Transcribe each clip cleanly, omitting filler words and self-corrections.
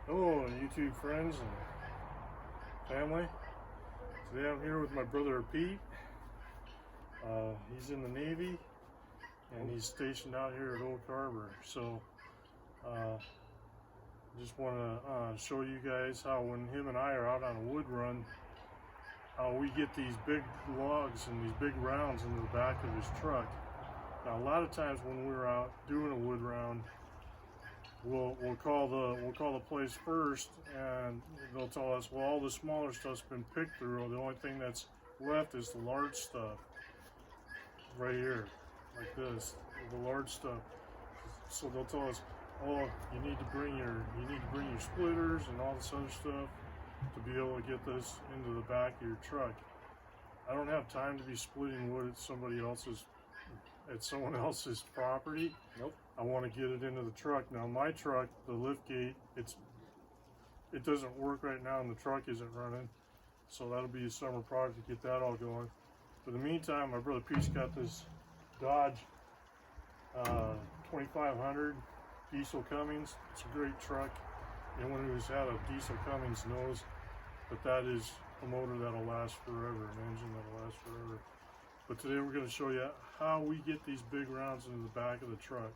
Hello, YouTube friends and family. Today I'm here with my brother Pete. He's in the Navy and he's stationed out here at Oak Harbor. So just want to show you guys how when him and I are out on a wood run, how we get these big logs and these big rounds into the back of his truck. Now a lot of times when we're out doing a wood round, we'll call the place first, and they'll tell us, well, all the smaller stuff's been picked through. The only thing that's left is the large stuff, right here, like this, the large stuff. So they'll tell us, oh, you need to bring your splitters and all this other stuff to be able to get this into the back of your truck. I don't have time to be splitting wood at someone else's property. Nope. I want to get it into the truck. Now my truck, the lift gate, it doesn't work right now and the truck isn't running. So that'll be a summer project to get that all going. But in the meantime, my brother Pete's got this Dodge 2500 diesel Cummins. It's a great truck. Anyone who's had a diesel Cummins knows that that is a motor that'll last forever, an engine that'll last forever. But today we're going to show you how we get these big rounds into the back of the truck.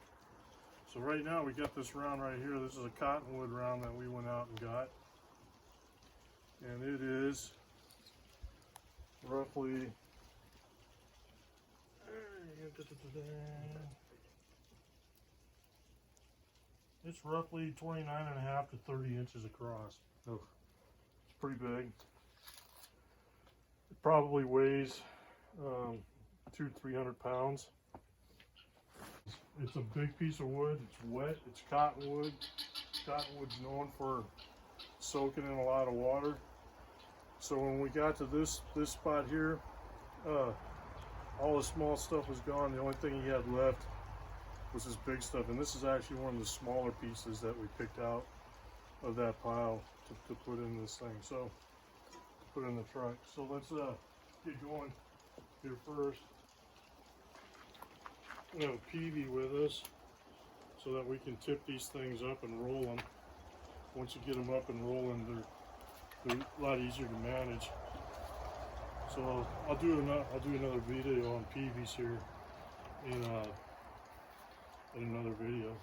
So right now we got this round right here. This is a cottonwood round that we went out and got. And it is roughly, it's roughly 29.5 to 30 inches across. Oh. It's pretty big. It probably weighs 200-300 pounds. It's a big piece of wood. It's wet. It's cottonwood. Cottonwood's known for soaking in a lot of water. So when we got to this spot here, all the small stuff was gone. The only thing he had left was this big stuff, and this is actually one of the smaller pieces that we picked out of that pile to put in this thing. So put in the truck. So let's get going here first. We have a peavy with us so that we can tip these things up and roll them. Once you get them up and rolling, they're a lot easier to manage. So I'll do another video on peavies here in another video.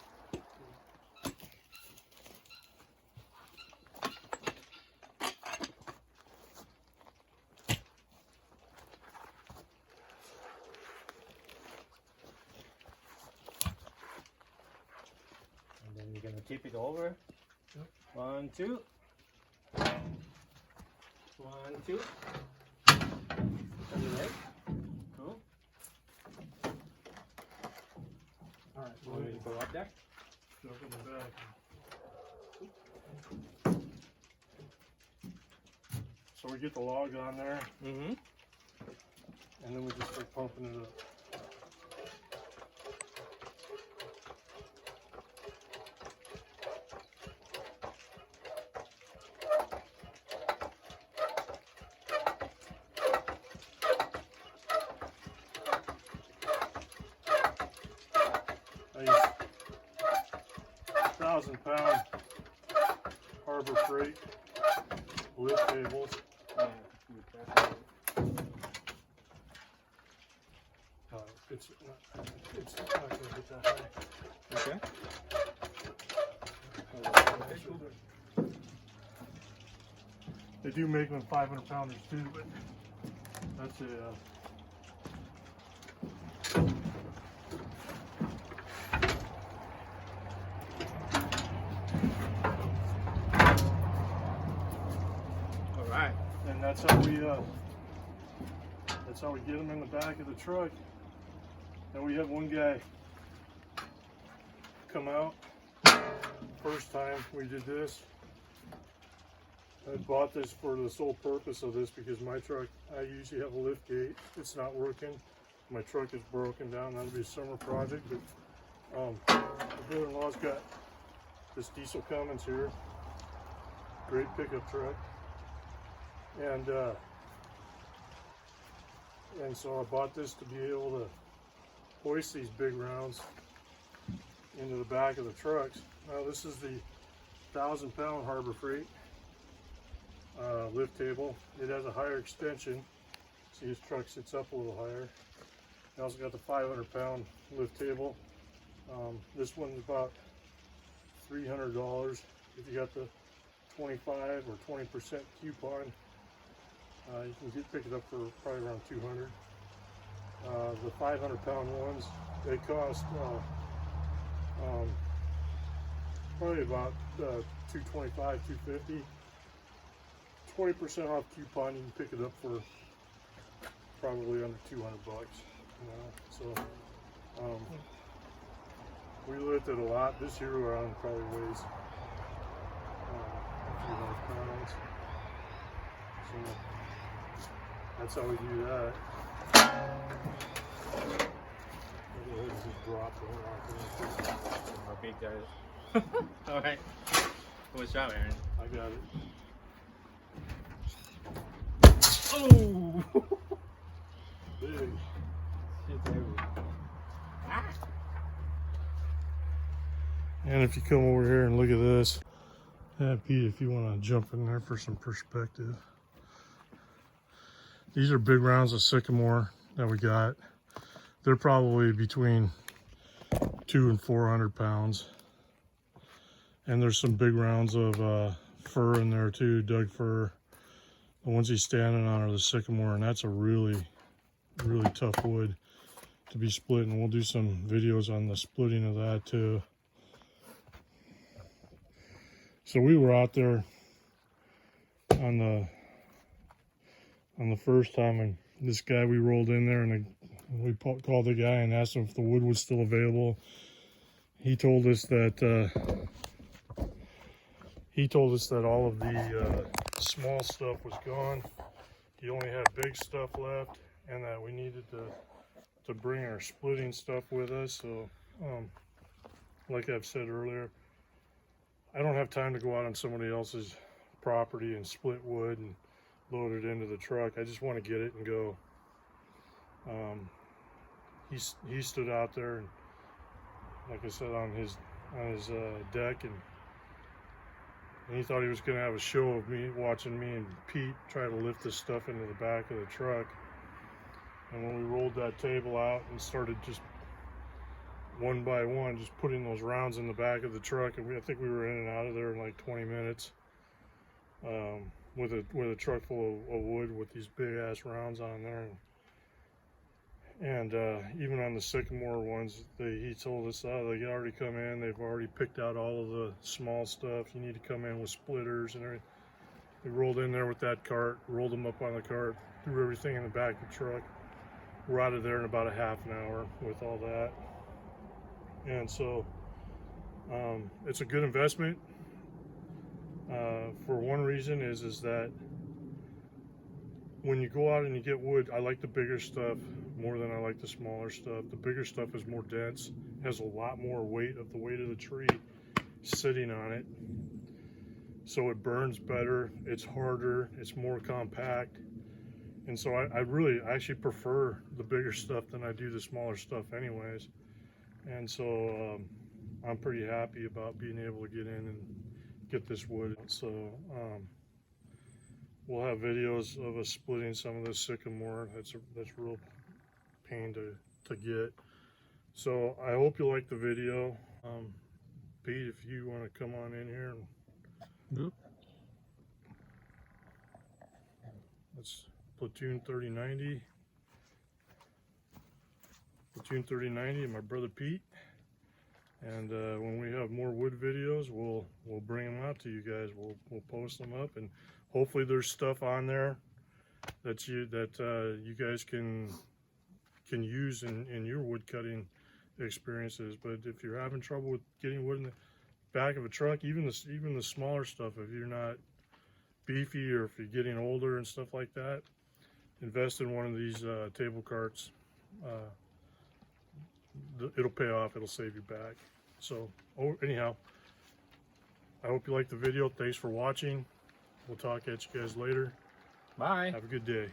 You're gonna tip it over. Yep. 1, 2. 1, 2. Turn the leg. Cool. Alright, Want me to go up there? Jump in the back. So we get the log on there, Mm-hmm. and then we just start pumping it up. I use 1,000-pound Harbor Freight lift tables. It's not going to get that high. Okay. They do make them 500-pounders too, but that's All right. and that's how we get them in the back of the truck. And we had one guy come out first time we did this. I bought this for the sole purpose of this because my truck, I usually have a lift gate. It's not working. My truck is broken down. That'll be a summer project. But my brother-in-law's got this diesel Cummins here. Great pickup truck. And so I bought this to be able to hoist these big rounds into the back of the trucks. Now this is the 1,000-pound Harbor Freight lift table. It has a higher extension. See, his truck sits up a little higher. I also got the 500-pound lift table. This one's about $300. If you got the 25 or 20% coupon, you can pick it up for probably around 200. The 500-pound ones, they cost probably about 225, 250. 20% off coupon, you can pick it up for probably under 200 bucks. So we lifted a lot. This year around probably weighs a few hundred pounds. So that's how we do that. Just drop it. Our big guys. All right. Good job, Aaron. I got it. Oh! Big. And if you come over here and look at this, yeah, Pete, if you want to jump in there for some perspective. These are big rounds of sycamore that we got. They're probably between 200 and 400 pounds. And there's some big rounds of fir in there too, Doug fir. The ones he's standing on are the sycamore, and that's a really, really tough wood to be split. And we'll do some videos on the splitting of that too. So we were out there on the first time, and this guy, we rolled in there and we called the guy and asked him if the wood was still available. He told us that all of the small stuff was gone. He only had big stuff left, and that we needed to bring our splitting stuff with us. So like I've said earlier, I don't have time to go out on somebody else's property and split wood and load it into the truck. I just want to get it and go. He stood out there, and like I said, on his deck, and he thought he was going to have a show of me watching me and Pete try to lift this stuff into the back of the truck. And when we rolled that table out and started just one by one, just putting those rounds in the back of the truck, and I think we were in and out of there in like 20 minutes with a truck full of wood with these big ass rounds on there. And even on the sycamore ones, he told us, oh, they already come in, they've already picked out all of the small stuff. You need to come in with splitters and everything. We rolled in there with that cart, rolled them up on the cart, threw everything in the back of the truck. We're out of there in about a half an hour with all that. And so it's a good investment. For one reason is that when you go out and you get wood, I like the bigger stuff more than I like the smaller stuff. The bigger stuff is more dense, has a lot more weight of the tree sitting on it. So it burns better, it's harder, it's more compact. And so I actually prefer the bigger stuff than I do the smaller stuff anyways. And so I'm pretty happy about being able to get in and get this wood. So we'll have videos of us splitting some of this sycamore. That's real pain to get. So I hope you like the video. Pete, if you want to come on in here. Yep. That's Platoon 3090. Platoon 3090 and my brother Pete. And when we have more wood videos, we'll bring them out to you guys. We'll post them up, and hopefully there's stuff on there that you guys can use in your wood cutting experiences. But if you're having trouble with getting wood in the back of a truck, even the smaller stuff, if you're not beefy or if you're getting older and stuff like that, invest in one of these table carts. It'll pay off. It'll save you back. So anyhow, I hope you liked the video. Thanks for watching. We'll talk at you guys later. Bye. Have a good day.